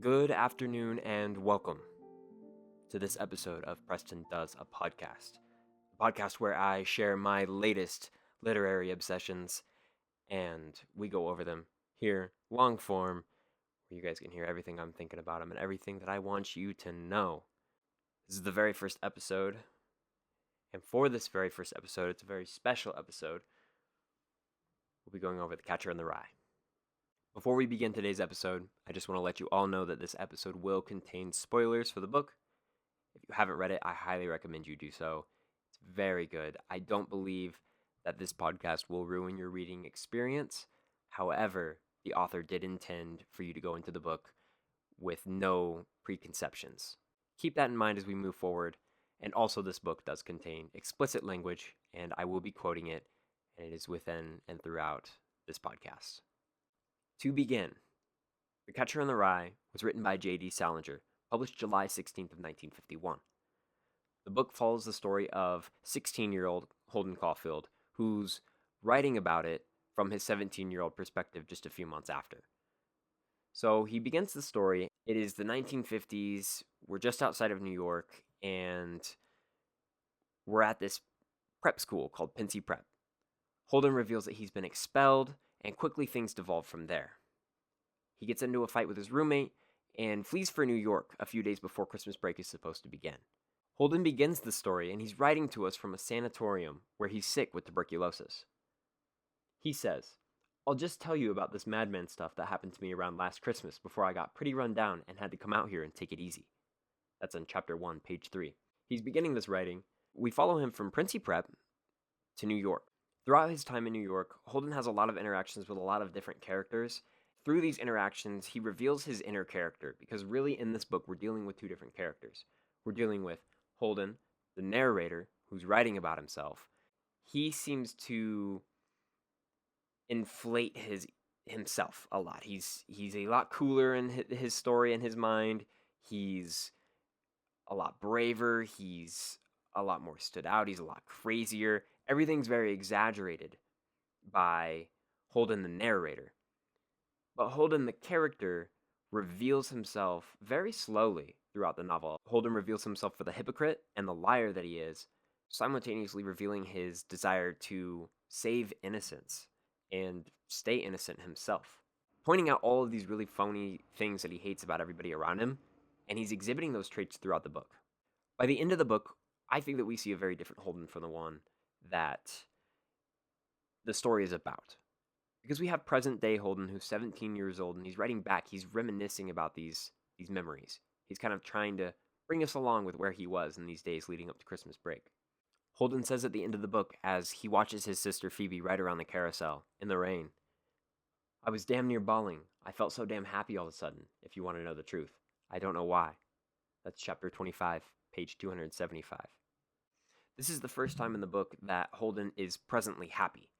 Good afternoon and welcome to this episode of Preston Does A Podcast, a podcast where I share my latest literary obsessions and we go over them here, long form, where you guys can hear everything I'm thinking about them and everything that I want you to know. This is the very first episode, and for this very first episode, it's a very special episode. We'll be going over The Catcher in the Rye. Before we begin today's episode, I just want to let you all know that this episode will contain spoilers for the book. If you haven't read it, I highly recommend you do so. It's very good. I don't believe that this podcast will ruin your reading experience. However, the author did intend for you to go into the book with no preconceptions. Keep that in mind as we move forward. And also, this book does contain explicit language, and I will be quoting it, and it is within and throughout this podcast. To begin, The Catcher in the Rye was written by J.D. Salinger, published July 16th of 1951. The book follows the story of 16-year-old Holden Caulfield, who's writing about it from his 17-year-old perspective just a few months after. So he begins the story. It is the 1950s. We're just outside of New York, and we're at this prep school called Pincy Prep. Holden reveals that he's been expelled, and quickly things devolve from there. He gets into a fight with his roommate and flees for New York a few days before Christmas break is supposed to begin. Holden begins the story, and he's writing to us from a sanatorium where he's sick with tuberculosis. He says, "I'll just tell you about this madman stuff that happened to me around last Christmas before I got pretty run down and had to come out here and take it easy." That's on chapter 1, page 3. He's beginning this writing. We follow him from Pincy Prep to New York. Throughout his time in New York, Holden has a lot of interactions with a lot of different characters. Through these interactions, he reveals his inner character, because really in this book, we're dealing with two different characters. We're dealing with Holden, the narrator, who's writing about himself. He seems to inflate himself a lot. He's a lot cooler in his story, in his mind. He's a lot braver. He's a lot more stood out. He's a lot crazier. Everything's very exaggerated by Holden, the narrator. But Holden, the character, reveals himself very slowly throughout the novel. Holden reveals himself for the hypocrite and the liar that he is, simultaneously revealing his desire to save innocence and stay innocent himself, pointing out all of these really phony things that he hates about everybody around him, and he's exhibiting those traits throughout the book. By the end of the book, I think that we see a very different Holden from the one that the story is about. Because we have present-day Holden, who's 17 years old, and he's writing back, he's reminiscing about these memories. He's kind of trying to bring us along with where he was in these days leading up to Christmas break. Holden says at the end of the book, as he watches his sister Phoebe ride around the carousel in the rain, "I was damn near bawling. I felt so damn happy all of a sudden, if you want to know the truth. I don't know why." That's chapter 25, page 275. This is the first time in the book that Holden is presently happy.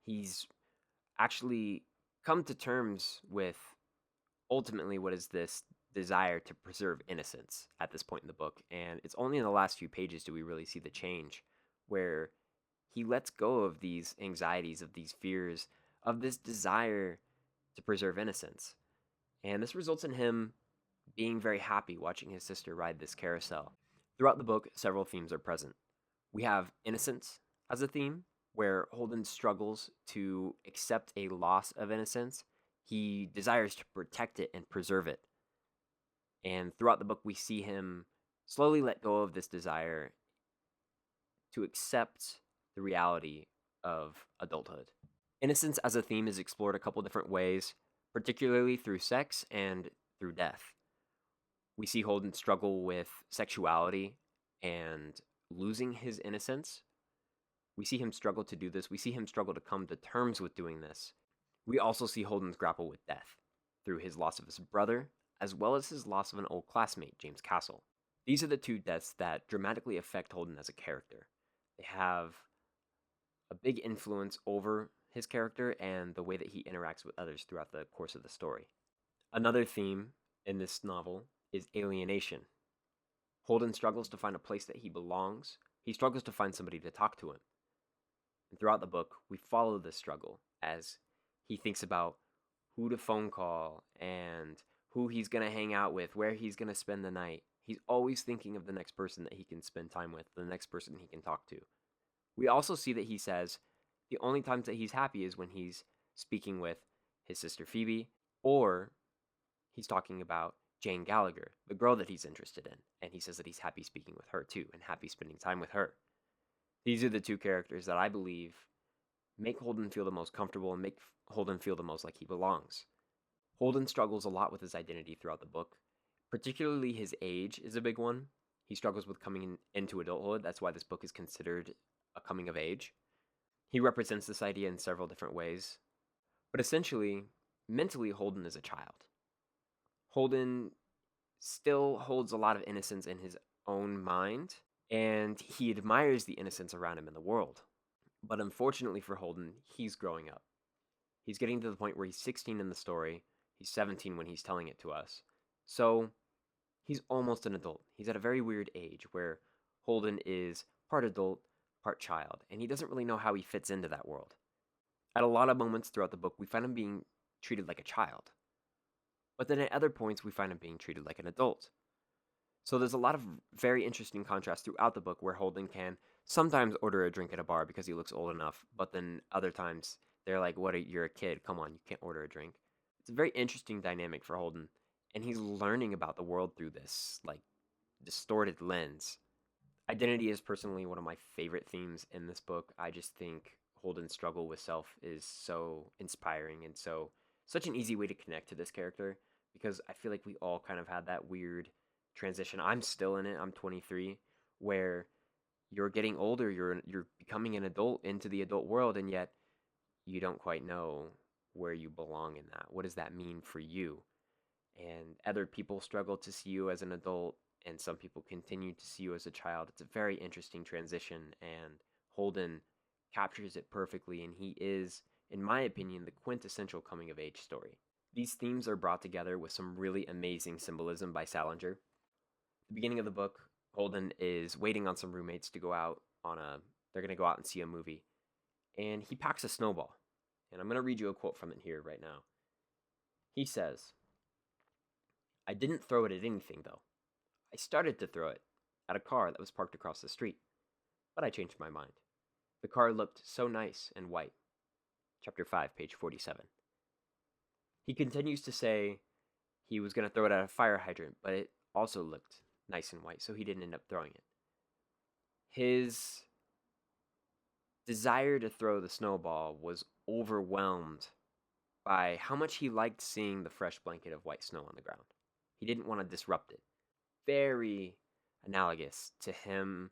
He's actually come to terms with ultimately what is this desire to preserve innocence at this point in the book. And it's only in the last few pages do we really see the change, where he lets go of these anxieties, of these fears, of this desire to preserve innocence. And this results in him being very happy watching his sister ride this carousel. Throughout the book, several themes are present. We have innocence as a theme, where Holden struggles to accept a loss of innocence. He desires to protect it and preserve it. And throughout the book, we see him slowly let go of this desire to accept the reality of adulthood. Innocence as a theme is explored a couple different ways, particularly through sex and through death. We see Holden struggle with sexuality and losing his innocence. We see him struggle to do this. We see him struggle to come to terms with doing this. We also see Holden's grapple with death through his loss of his brother, as well as his loss of an old classmate, James Castle. These are the two deaths that dramatically affect Holden as a character. They have a big influence over his character and the way that he interacts with others throughout the course of the story. Another theme in this novel is alienation. Holden struggles to find a place that he belongs. He struggles to find somebody to talk to him. And throughout the book, we follow this struggle as he thinks about who to phone call and who he's going to hang out with, where he's going to spend the night. He's always thinking of the next person that he can spend time with, the next person he can talk to. We also see that he says the only times that he's happy is when he's speaking with his sister Phoebe, or he's talking about Jane Gallagher, the girl that he's interested in. And he says that he's happy speaking with her too, and happy spending time with her. These are the two characters that I believe make Holden feel the most comfortable and make Holden feel the most like he belongs. Holden struggles a lot with his identity throughout the book. Particularly his age is a big one. He struggles with coming into adulthood. That's why this book is considered a coming of age. He represents this idea in several different ways. But essentially, mentally, Holden is a child. Holden still holds a lot of innocence in his own mind, and he admires the innocence around him in the world. But unfortunately for Holden, he's growing up. He's getting to the point where he's 16 in the story. He's 17 when he's telling it to us. So he's almost an adult. He's at a very weird age where Holden is part adult, part child, and he doesn't really know how he fits into that world. At a lot of moments throughout the book, we find him being treated like a child. But then at other points, we find him being treated like an adult. So there's a lot of very interesting contrasts throughout the book where Holden can sometimes order a drink at a bar because he looks old enough, but then other times they're like, you're a kid, come on, you can't order a drink. It's a very interesting dynamic for Holden, and he's learning about the world through this, distorted lens. Identity is personally one of my favorite themes in this book. I just think Holden's struggle with self is so inspiring and such an easy way to connect to this character, because I feel like we all kind of had that weird transition. I'm still in it. I'm 23, where you're getting older, you're becoming an adult into the adult world, and yet you don't quite know where you belong in that. What does that mean for you? And other people struggle to see you as an adult, and some people continue to see you as a child. It's a very interesting transition, and Holden captures it perfectly, and he is, in my opinion, the quintessential coming-of-age story. These themes are brought together with some really amazing symbolism by Salinger. At the beginning of the book, Holden is waiting on some roommates to go out they're going to go out and see a movie, and he packs a snowball. And I'm going to read you a quote from it here right now. He says, "I didn't throw it at anything, though. I started to throw it at a car that was parked across the street, but I changed my mind. The car looked so nice and white." Chapter 5, page 47. He continues to say he was going to throw it at a fire hydrant, but it also looked nice and white, so he didn't end up throwing it. His desire to throw the snowball was overwhelmed by how much he liked seeing the fresh blanket of white snow on the ground. He didn't want to disrupt it. Very analogous to him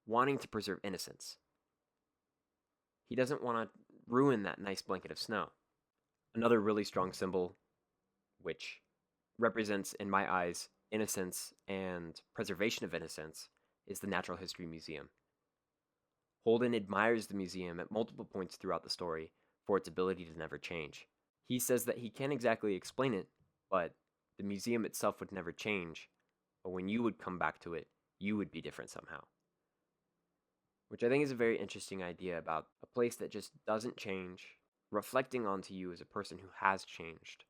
wanting to preserve innocence. He doesn't want to ruin that nice blanket of snow. Another really strong symbol, which represents, in my eyes, innocence and preservation of innocence, is the Natural History Museum. Holden admires the museum at multiple points throughout the story for its ability to never change. He says that he can't exactly explain it, but the museum itself would never change, but when you would come back to it, you would be different somehow. Which I think is a very interesting idea about a place that just doesn't change, reflecting onto you as a person who has changed.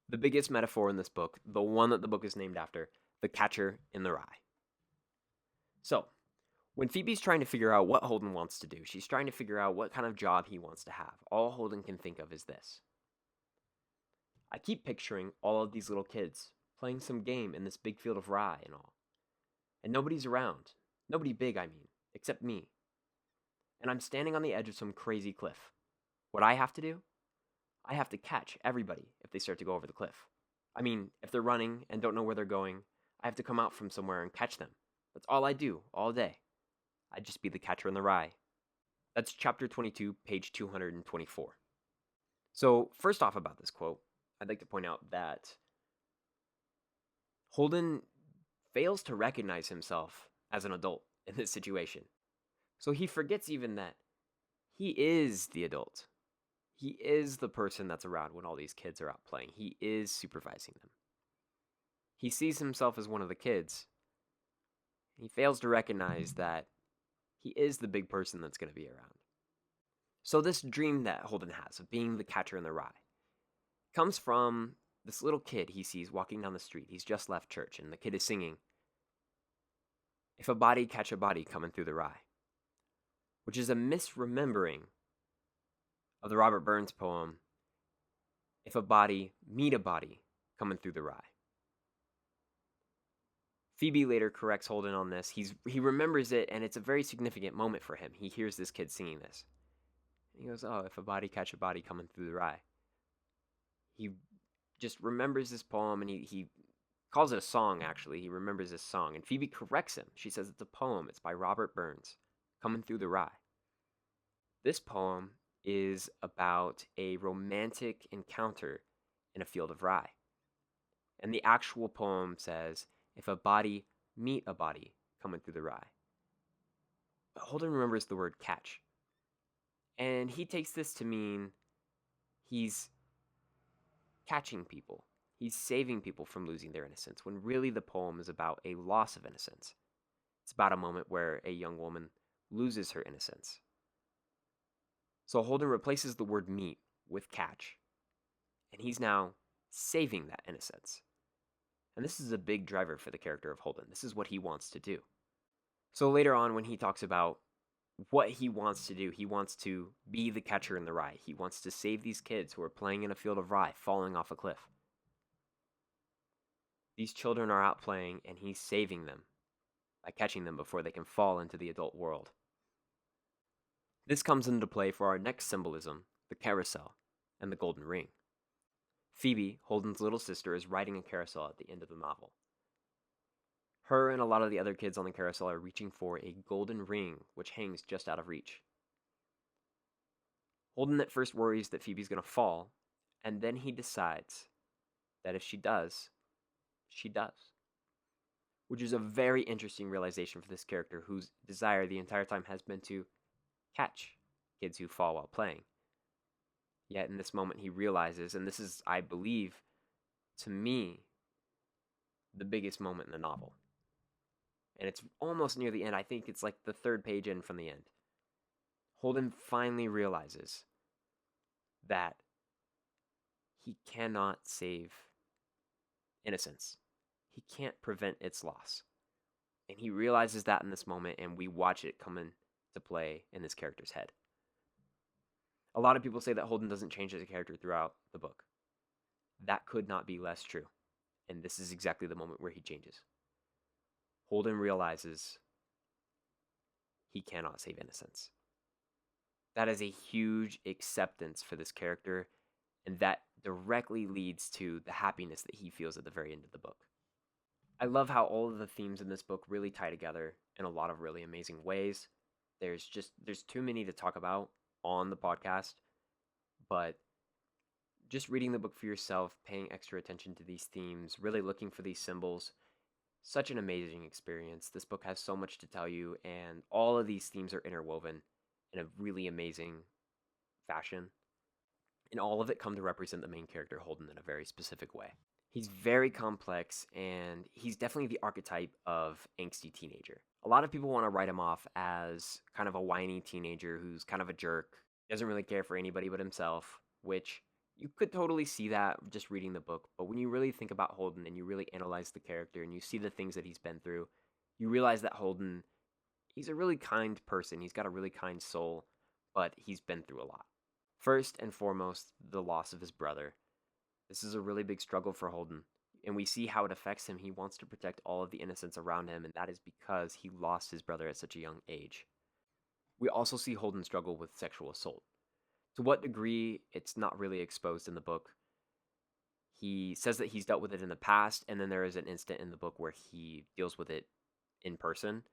The biggest metaphor in this book, the one that the book is named after, the catcher in the rye. So, when Phoebe's trying to figure out what Holden wants to do, she's trying to figure out what kind of job he wants to have. All Holden can think of is this: I keep picturing all of these little kids playing some game in this big field of rye and all. And nobody's around. Nobody big, I mean, except me. And I'm standing on the edge of some crazy cliff. What I have to do? I have to catch everybody if they start to go over the cliff. I mean, if they're running and don't know where they're going, I have to come out from somewhere and catch them. That's all I do, all day. I'd just be the catcher in the rye. That's chapter 22, page 224. So, first off about this quote, I'd like to point out that Holden fails to recognize himself as an adult in this situation. So he forgets even that he is the adult. He is the person that's around when all these kids are out playing. He is supervising them. He sees himself as one of the kids. He fails to recognize that he is the big person that's going to be around. So this dream that Holden has of being the catcher in the rye comes from this little kid he sees walking down the street. He's just left church, and the kid is singing, "If a body catch a body coming through the rye," which is a misremembering of the Robert Burns poem, "If a body meet a body coming through the rye." Phoebe later corrects Holden on this. He remembers it, and it's a very significant moment for him. He hears this kid singing this. And he goes, "Oh, if a body catch a body coming through the rye." He just remembers this poem, and he calls it a song, actually. He remembers this song, and Phoebe corrects him. She says it's a poem. It's by Robert Burns, "Coming Through the Rye." This poem is about a romantic encounter in a field of rye. And the actual poem says, "If a body meet a body coming through the rye." But Holden remembers the word catch. And he takes this to mean he's catching people. He's saving people from losing their innocence, when really the poem is about a loss of innocence. It's about a moment where a young woman loses her innocence. So Holden replaces the word meet with catch, and he's now saving that innocence. And this is a big driver for the character of Holden. This is what he wants to do. So later on, when he talks about what he wants to do, he wants to be the catcher in the rye. He wants to save these kids who are playing in a field of rye, falling off a cliff. These children are out playing, and he's saving them by catching them before they can fall into the adult world. This comes into play for our next symbolism, the carousel and the golden ring. Phoebe, Holden's little sister, is riding a carousel at the end of the novel. Her and a lot of the other kids on the carousel are reaching for a golden ring, which hangs just out of reach. Holden at first worries that Phoebe's going to fall, and then he decides that if she does, she does. Which is a very interesting realization for this character, whose desire the entire time has been to catch kids who fall while playing. Yet in this moment he realizes, and this is, I believe, to me, the biggest moment in the novel. And it's almost near the end. I think it's like the third page in from the end. Holden finally realizes that he cannot save innocence. He can't prevent its loss. And he realizes that in this moment, and we watch it come into play in this character's head. A lot of people say that Holden doesn't change as a character throughout the book. That could not be less true. And this is exactly the moment where he changes. Holden realizes he cannot save innocence. That is a huge acceptance for this character, and that directly leads to the happiness that he feels at the very end of the book. I love how all of the themes in this book really tie together in a lot of really amazing ways. There's too many to talk about on the podcast, but just reading the book for yourself, paying extra attention to these themes, really looking for these symbols, such an amazing experience. This book has so much to tell you, and all of these themes are interwoven in a really amazing fashion. And all of it come to represent the main character, Holden, in a very specific way. He's very complex, and he's definitely the archetype of angsty teenager. A lot of people want to write him off as kind of a whiny teenager who's kind of a jerk, doesn't really care for anybody but himself, which you could totally see that just reading the book. But when you really think about Holden and you really analyze the character and you see the things that he's been through, you realize that Holden, he's a really kind person. He's got a really kind soul, but he's been through a lot. First and foremost, the loss of his brother. This is a really big struggle for Holden, and we see how it affects him. He wants to protect all of the innocents around him, and that is because he lost his brother at such a young age. We also see Holden struggle with sexual assault. To what degree, it's not really exposed in the book. He says that he's dealt with it in the past, and then there is an instant in the book where he deals with it in person.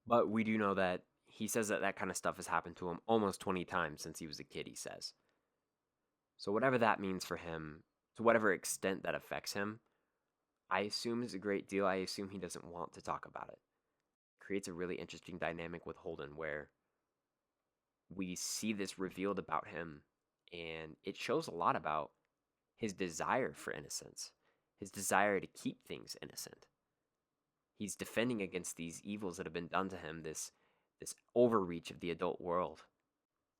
But we do know that he says that that kind of stuff has happened to him almost 20 times since he was a kid, he says. So whatever that means for him, to whatever extent that affects him, I assume is a great deal. I assume he doesn't want to talk about it. It creates a really interesting dynamic with Holden where we see this revealed about him, and it shows a lot about his desire for innocence, his desire to keep things innocent. He's defending against these evils that have been done to him, this overreach of the adult world.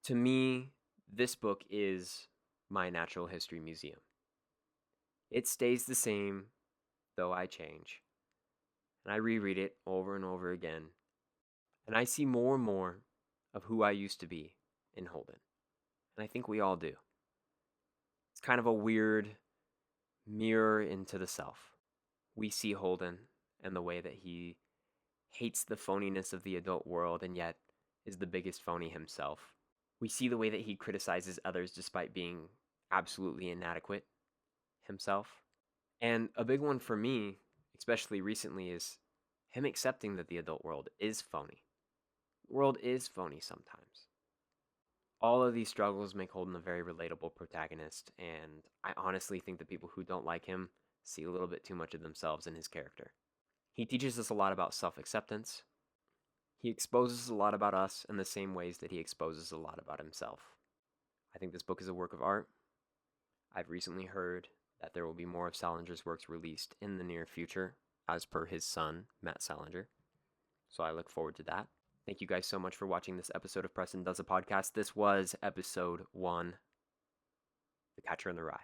To me, this book is my natural history museum. It stays the same, though I change. And I reread it over and over again. And I see more and more of who I used to be in Holden. And I think we all do. It's kind of a weird mirror into the self. We see Holden and the way that he hates the phoniness of the adult world and yet is the biggest phony himself. We see the way that he criticizes others despite being absolutely inadequate himself. And a big one for me, especially recently, is him accepting that the adult world is phony. The world is phony sometimes. All of these struggles make Holden a very relatable protagonist, and I honestly think that people who don't like him see a little bit too much of themselves in his character. He teaches us a lot about self-acceptance. He exposes a lot about us in the same ways that he exposes a lot about himself. I think this book is a work of art. I've recently heard that there will be more of Salinger's works released in the near future, as per his son, Matt Salinger. So I look forward to that. Thank you guys so much for watching this episode of Preston Does A Podcast. This was episode 1, The Catcher in the Rye.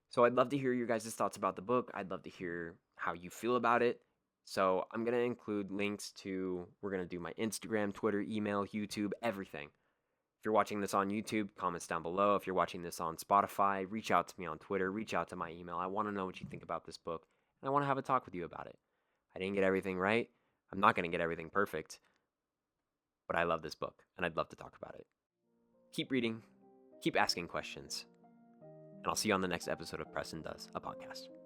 So I'd love to hear your guys' thoughts about the book. I'd love to hear how you feel about it. So I'm going to include links to, we're going to do my Instagram, Twitter, email, YouTube, everything. If you're watching this on YouTube, comments down below. If you're watching this on Spotify, reach out to me on Twitter, reach out to my email. I want to know what you think about this book, and I want to have a talk with you about it. I didn't get everything right. I'm not going to get everything perfect, but I love this book, and I'd love to talk about it. Keep reading, keep asking questions, and I'll see you on the next episode of Preston Does A Podcast.